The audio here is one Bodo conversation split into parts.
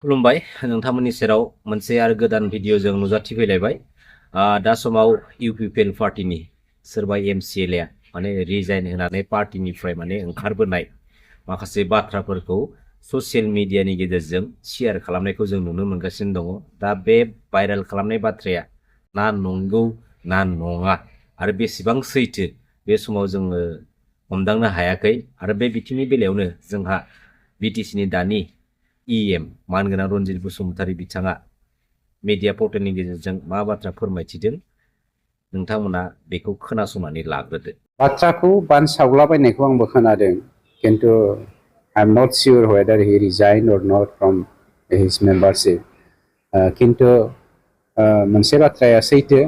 खुलुमबाय नोंथांमोननि सेराव मोनसे आरो गोदान भिडिअजों नुजाथिफैलायबाय दा समाव UPPL पार्टीनि सोरबा MCLA माने रिजाइन होनानै पार्टीनिफ्राय माने ओंखारबोनाय माखासे बाथ्राफोरखौ ससियेल मिडियानि गेजेरजों शेयार खालामनायखौ जों नुनो मोनगासिनो दङ। दा बे भाइरेल खालामनाय बाथ्राया ना नंगौ ना नङा आरो बेसेबां सैथो बे समाव जोङो हमदांनो हायाखै आरो बे बिथिंनि बेलायावनो जोंहा BTCनि दानि EM मानगोनां रनजित बसुमतारी बिथाङा मिडिया पर्टेलनि गेजेरजों मा बाथ्रा फोरमायथिदों नोंथांमोना बेखौ खोनासंनानै लाग्रोदो। बाथ्राखौ बानसावलाबायनायखौ आंबो खोनादों, किन्तु I am not sure whether he resigned or not from his membership. किन्तु मोनसे बाथ्राया सैथो,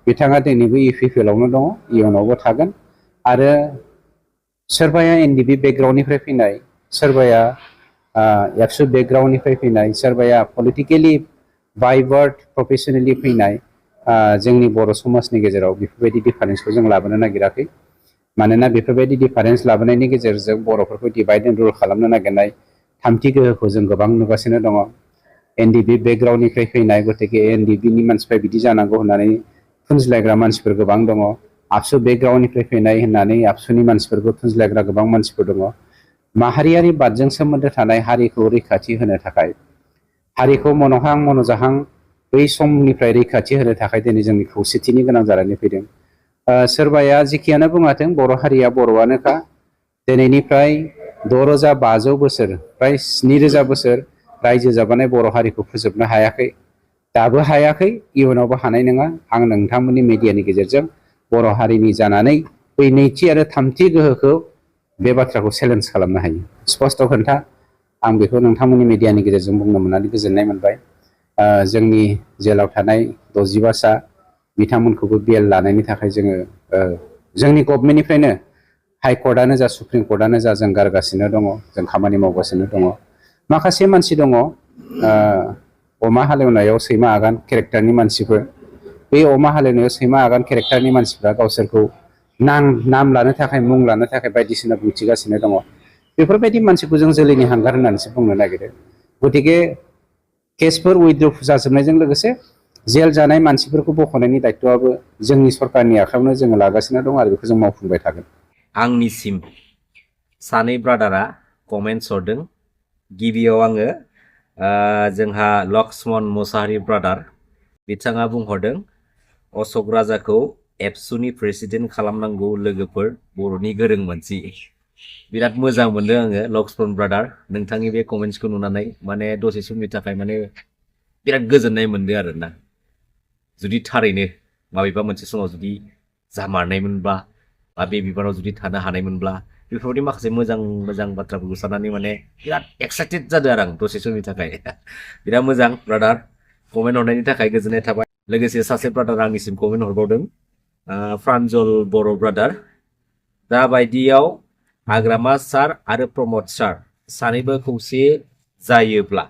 बिथाङा दिनैबो UPPL आवनो दङ, इयुनावबो थागोन आरो सोरबाया NDP बेकग्राउन्डनिफ्राय फैनाय, सोरबाया एबसु बेकग्राउन्डनिफ्राय फैनाय, सोरबाया पलिटिकेलि बाइवार्ड प्रफेसनेलि फैनाय जोंनि बर' समाजनि गेजेराव बेफोरबायदि डिफारेन्सखौ जों लाबोनो नागिराखै। मानोना बेफोरबायदि डिफारेन्स लाबोनायनि गेजेरजों बर'फोरखौ डिभाइड एन्ड रुल खालामनो नागिरनाय थामथि गोहोखौ जों गोबां नुगासिनो दङ। NDP बेकग्राउन्डनिफ्राय फैनाय, गतिके NDPनि मानसिफ्रा बिदि जानांगौ होननानै थुनज्लायग्रा मानसिफोर गोबां दङ। आबसु बेकग्राउन्डनिफ्राय फैनाय होननानै आबसुनि मानसिफोरखौ थुनज्लायग्रा गोबां मानसिफोर दङ। माहारियारि बादजों सोमोन्दो थानाय हारिखौ रैखाथि होनो थाखाय, हारिखौ मन'हां मन'जाहां बै समनिफ्राय रैखाथि होनो थाखाय दिनै जोंनि खौसेथिनि गोनां जानानै फैदों। सोरबाया जिखियानो बुङाथों, बर' हारिया बर'आनोखा। दिनैनिफ्राय 6500 बोसोर, फ्राय 7000 बोसोर रायजो जाबोनाय बर' हारिखौ फोजोबनो हायाखै, दाबो हायाखै, इयुनावबो हानाय नङा। आं नोंथांमोननि मिडियानि गेजेरजों बर' हारिनि जानानै बै नैथि आरो थामथि गोहोखौ बे बाथ्राखौ चेलेन्ज खालामनो हायो। स्पष्ट खोन्था, आं बेखौ नोंथांमोननि मिडियानि गेजेरजों बुंनो मोननानै गोजोननाय मोनबाय। जोंनि जेलाव थानाय 65 सा बिथांमोनखौबो बेल लानायनि थाखाय जोङो जोंनि गभर्नमेन्टनिफ्रायनो हाइकर्टआनो जा सुप्रिम कर्टआनो जा जों गारगासिनो दङ, जों खामानि मावगासिनो दङ। माखासे मानसि दङ अमा हालेवनायाव सैमा आगान केरेक्टारनि मानसिफोर, बे अमा हालेवनायाव सैमा आगान केरेक्टारनि मानसिफ्रा गावसोरखौ नाम लानो थाखाय, मुं लानो थाखाय बायदिसिना बुंथिगासिनो दङ। बेफोरबायदि मानसिखौ जों जोलैनि हांगार होननानैसो बुंनो नागिरो। गतिके केसफोर उइथड्र जाजोबनायजों लोगोसे जेल जानाय मानसिफोरखौ बख'नायनि दायित्वआबो जोंनि सरकारनि आखायावनो जोङो लागासिनो दं आरो बेखौ जों मावफुंबाय थागोन। आंनिसिम सानै ब्रादारा कमेन्ट्स हरदों। गिबियाव आङो जोंहा लक्ष्मण मुसाहारि ब्रादार बिथाङा बुंहरदों, अशोक राजाखौ एबसुनि प्रेसिडेन्ट खालामनांगौ लोगोफोर, बर'नि गोरों मानसि। बिराद मोजां मोनदों आङो लक्ष्मण ब्रादार नोंथांनि बे कमेन्ट्सखौ नुनानै, माने दसे समनि थाखाय माने बिराद गोजोननाय मोनदों आरोना। जुदि थारैनो माबेबा मोनसे समाव जुदि जामारनायमोनब्ला बा बे बिबानाव जुदि थानो हानायमोनब्ला, बेफोरबायदि माखासे मोजां मोजां बाथ्राफोरखौ साननानै माने बिराद एक्साइटेड जादों आरो आं दसे समनि थाखाय। बिराद मोजां ब्रादार, कमेन्ट हरनायनि थाखाय गोजोननाय थाबाय। लोगोसे सासे ब्रादार आंनिसिम कमेन्ट हरबावदों, प्रान्जल बर' ब्रादार, दा बायदियाव हाग्रामा सार आरो प्रमद सार सानैबो खौसे जायोब्ला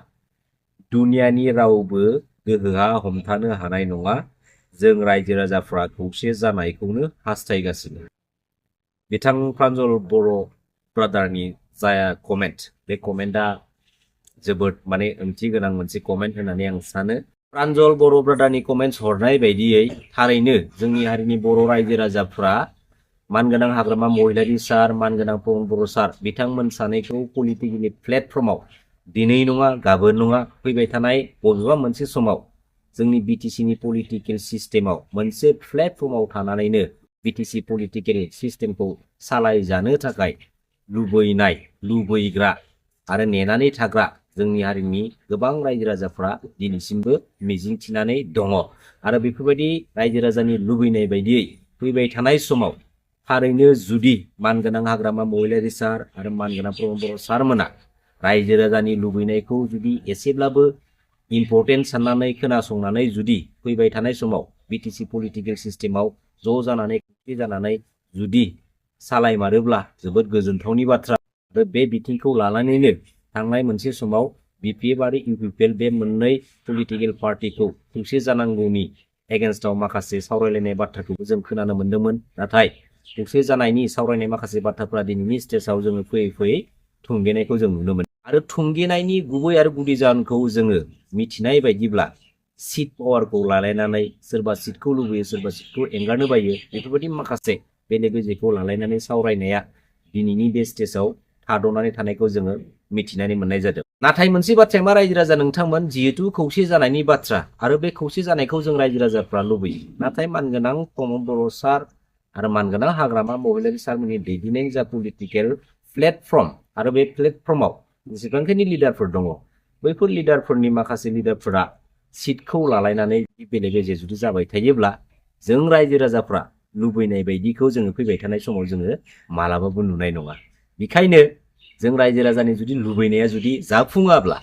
दुनियानि रावबो गोहोआ हमथानो हानाय नङा। जों रायजो राजाफ्रा खौसे जानायखौनो हास्थायगासिनो। बिथां प्रान्जल बर' ब्रादारनि जाय कमेन्ट, बे कमेन्टआ जोबोद माने ओंथि गोनां मोनसे कमेन्ट होननानै आं सानो। प्रान्जल बर' ब्रादारनि कमेन्ट्स हरनाय बायदियै थारैनो जोंनि हारिनि बर' रायजो राजाफ्रा मानगोनां हाग्रामा महिलारि सार, मानगोनां प्रमद बर' सार बिथांमोन सानैखौ पलिटिकेलि प्लेटफर्माव दिनै नङा गाबोन नङा फैबाय थानाय बबेबा मोनसे समाव जोंनि BTCनि पलिटिकेल सिस्टेमाव मोनसे प्लेटफर्माव थानानैनो BTC पलिटिकेल सिस्टेमखौ सालायजानो थाखाय लुबैनाय, लुबैग्रा आरो नेनानै थाग्रा जोंनि हारिनि गोबां रायजो राजाफ्रा दिनैसिमबो मिजिंथिनानै दङ। आरो बेफोरबायदि रायजो राजानि लुबैनाय बायदियै फैबाय थानाय समाव थारैनो जुदि मानगोनां हाग्रामा महिलारि सार आरो मानगोनां प्रमद बर' सारमोना रायजो राजानि लुबैनायखौ जुदि एसेब्लाबो इम्पर्टेन्ट साननानै खोनासंनानै जुदि फैबाय थानाय समाव BTC पलिटिकेल सिस्टेमाव ज' जानानै खौसे जानानै जुदि सालायमारोब्ला जोबोद गोजोनथावनि बाथ्रा। आरो बे बिथिंखौ लानानैनो थांनाय मोनसे समाव BPF आरो UPPL बे मोननै पलिटिकेल पार्टिखौ खौसे जानांगौनि एगेन्स्टआव माखासे सावरायलायनाय बाथ्राखौबो जों खोनानो मोन्दोंमोन। नाथाय खौसे जानायनि सावरायनाय माखासे बाथ्राफोरा दिनैनि स्टेजाव जोङो फैयै फैयै थुंगेनायखौ जों नुनो मोनो। आरो थुंगेनायनि गुबै आरो गुदि जाहोनखौ जोङो मिथिनाय बायदिब्ला सीट पावारखौ लालायनानै सोरबा सीटखौ लुबैयो सोरबा सीटखौ एंगारनो बायो बेफोरबायदि माखासे बेले बेजेखौ लालायनानै सावरायनाया दिनैनि बे स्टेजाव थाद'नानै थानायखौ जोङो मिथिनानै मोननाय जादों। नाथाय मोनसे बाथ्राया मा रायजो राजा नोंथांमोन जिहेतु खौसे जानायनि बाथ्रा आरो बे खौसे जानायखौ जों रायजो राजाफ्रा लुबैयो। नाथाय मानगोनां प्रमद बर' सार आरो मानगोनां हाग्रामा महिलारि सारमोननि दैदेननाय जा पलिटिकेल प्लेटफर्म आरो बे प्लेटफर्माव जेसेबांखिनि लिडारफोर दङ बैफोर लिडारफोरनि माखासे लिडारफोरा सीटखौ लालायनानै बेले बेजे जुदि जाबाय थायोब्ला जों रायजो राजाफ्रा लुबैनाय बायदिखौ जोङो फैबाय थानाय समाव जोङो मालाबाबो नुनाय नङा। बेखायनो जों रायजो राजानि जुदि लुबैनाया जुदि जाफुङाब्ला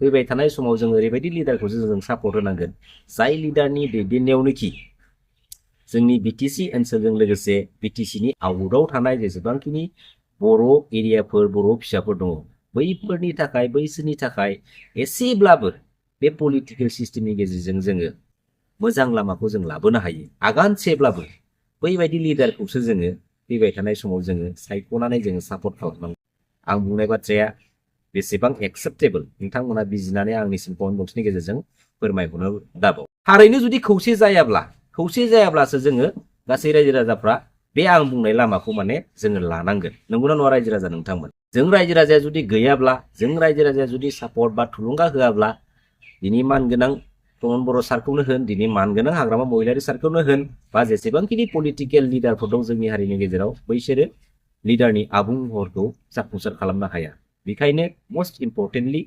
फैबाय थानाय समाव जों ओरैबायदि लिडारखौसो जों सापर्ट होनांगोन जाय लिडारनि दैदेननायावनोखि जोंनि बिटिसि ओनसोलजों लोगोसे बिटिसिनि आउटआव थानाय जेसेबांखिनि बर' एरियाफोर बर' फिसाफोर दङ बैफोरनि थाखाय बैसोरनि थाखाय एसेब्लाबो बे पलिटिकेल सिस्टेमनि गेजेरजों जोङो मोजां लामाखौ जों लाबोनो हायो। आगानसेब्लाबो बैबायदि लिडारखौसो जोङो फैबाय थानाय समाव जोङो सायख'नानै जोङो सापर्ट खालामनांगौ। आं बुंनाय बाथ्राया बेसेबां एक्सेप्टेबल नोंथांमोना बिजिरनानै आंनिसिम कमेन्ट बक्सनि गेजेरजों फोरमायहरनो दाबाव। थारैनो जुदि खौसे जायाब्लासो जोङो गासै रायजो राजाफ्रा बे आं बुंनाय लामाखौ माने जोङो लानांगोन। नंगौना नङा रायजो राजा नोंथांमोन? जों रायजो राजाया जुदि गैयाब्ला जों रायजो राजाया जुदि सापर्ट बा थुलुंगा होआब्ला दिनै मानगोनां प्रमद बर' सारखौनो होन दिनै मानगोनां हाग्रामा महिलारि सारखौनो होन बा जेसेबांखिनि पलिटिकेल लिडारफोर दं जोंनि हारिनि गेजेराव बैसोरो लिडारनि आबुं महरखौ जाफुंसार खालामनो हाया। बेखायनो मस्ट इम्परटेन्टलि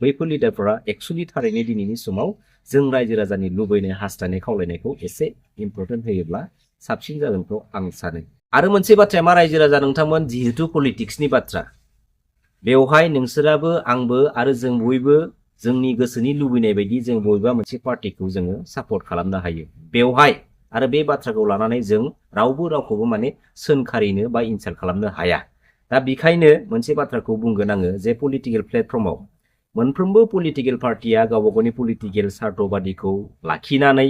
बैफोर लिडारफोरा एक्सुअलि थारैनो दिनैनि समाव जों रायजो राजानि लुबैनाय हास्थायनाय खावलायनायखौ एसे इम्परटेन्ट होयोब्ला साबसिन जागोनखौ आं सानो। आरो मोनसे बाथ्राया मा रायजो राजा नोंथांमोन जिहेतु पलिटिक्सनि बाथ्रा बेवहाय नोंसोराबो आंबो आरो जों बयबो जोंनि गोसोनि लुबैनाय बायदि जों बबेबा मोनसे पार्टिखौ जोङो सापर्ट खालामनो हायो। बेवहाय आरो बे बाथ्राखौ लानानै जों रावबो रावखौबो माने सोंखारिनो बा इनसाल्ट खालामनो हाया। दा बेखायनो मोनसे बाथ्राखौ बुंगोन आङो जे पलिटिकेल प्लेटफर्माव मोनफ्रोमबो पलिटिकेल पार्टिया गावबा गावनि पलिटिकेल सार्थबादिखौ लाखिनानै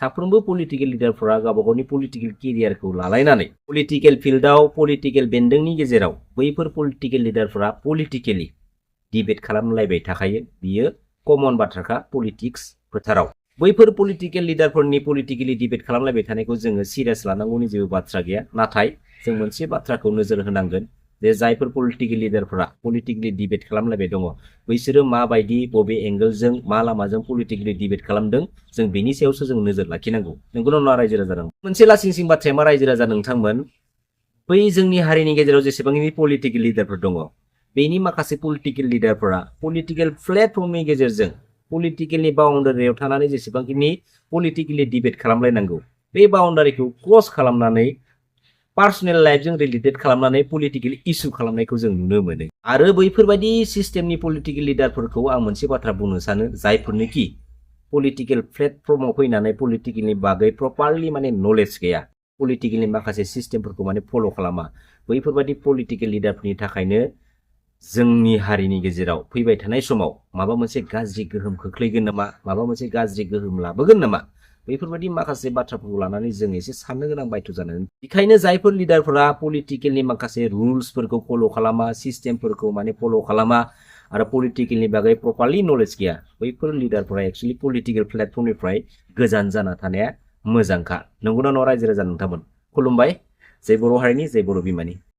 साफ्रोमबो पलिटिकेल लिडारफोरा गावबा गावनि पलिटिकेल केरियारखौ लालायनानै पलिटिकेल फिल्डआव पलिटिकेल बेन्दोंनि गेजेराव बैफोर पलिटिकेल लिडारफोरा पलिटिकेलि डिबेट खालामलायबाय थाखायो। बियो कमन बाथ्राखा पलिटिक्स फोथाराव। बैफोर पलिटिकेल लिडारफोरनि पलिटिकेलि डिबेट खालामलायबाय थानायखौ जोङो सिरियास लानांगौनि जेबो बाथ्रा गैया। नाथाय जों मोनसे बाथ्राखौ नोजोर होनांगोन जे जायफोर पलिटिकेल लिडारफोरा पलिटिकेलि डिबेट खालामलायबाय दङ बैसोरो माबायदि बबे एंगेलजों मा लामाजों पलिटिकेलि डिबेट खालामदों जों बेनि सायावसो जों नोजोर लाखिनांगौ। नंगौना नङा रायजो राजा? मोनसे लासिंसिं बाथ्राया मा रायजो राजा नोंथांमोन बै जोंनि हारिनि गेजेराव जेसेबांखिनि पलिटिकेल लिडारफोर दङ बेनि माखासे पलिटिकेल लिडारफोरा पलिटिकेल प्लेटफर्मनि गेजेरजों पलिटिकेलनि बाउन्डारियाव थानानै जेसेबांखिनि पलिटिकेलि डिबेट खालामलायनांगौ बे बाउन्डारिखौ क्रस खालामनानै पार्सनेल लाइफजों रिलेटेड खालामनानै पलिटिकेल इस्यु खालामनायखौ जों नुनो मोनो। आरो बैफोरबायदि सिस्टेमनि पलिटिकेल लिडारफोरखौ आं मोनसे बाथ्रा बुंनो सानो जायफोरनोखि पलिटिकेल प्लेटफर्माव फैनानै पलिटिकेलनि बागै प्रपारलि माने नलेज गैया पलिटिकेलनि माखासे सिस्टेमफोरखौ माने फल' खालामा बैफोरबायदि पलिटिकेल लिडारफोरनि थाखायनो जोंनि हारिनि गेजेराव फैबाय थानाय समाव माबा मोनसे गाज्रि गोहोम खोख्लैगोन नामा माबा मोनसे गाज्रि गोहोम लाबोगोन नामा बैफोरबायदि माखासे बाथ्राफोरखौ लानानै जों एसे साननो गोनां बायथ' जानानै बेखायनो जायफोर लिडारफोरा पलिटिकेलनि माखासे रुल्सफोरखौ फल' खालामा सिस्टेमफोरखौ माने फल' खालामा आरो पलिटिकेलनि बागै प्रपारलि नलेज गैया बैफोर लिडारफोरा एक्सुअलि पलिटिकेल प्लेटफर्मनिफ्राय गोजान जाना थानाया मोजांखा। नंगौना नङा रायजो राजा नोंथांमोन? खुलुमबाय। जय बर' हारिनि जय बर' बिमानि।